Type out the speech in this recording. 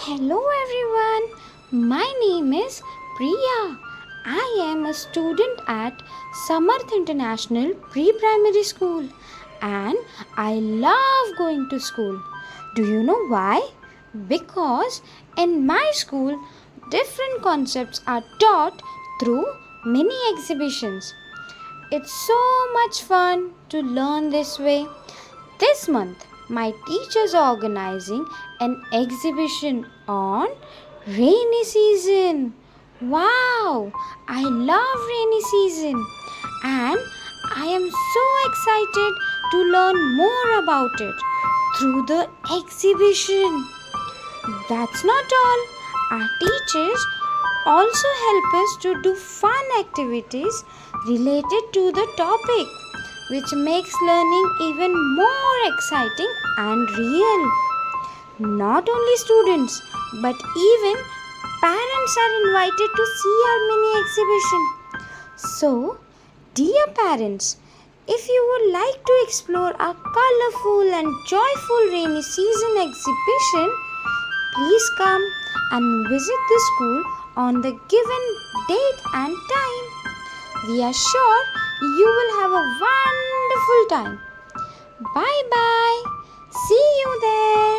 Hello everyone, my name is Priya. I am a student at Samarth International Pre-Primary School and I love going to school. Do you know why? Because in my school, different concepts are taught through mini exhibitions. It's so much fun to learn this way. This month, my teachers are organizing an exhibition on rainy season. Wow, I love rainy season and I am so excited to learn more about it through the exhibition. That's not all. Our teachers also help us to do fun activities related to the topic, which makes learning even more exciting and real. Not only students, but even parents are invited to see our mini exhibition. So, dear parents, if you would like to explore our colorful and joyful rainy season exhibition, please come and visit the school on the given date and time. We are sure you will have a wonderful time. Bye bye. See you there.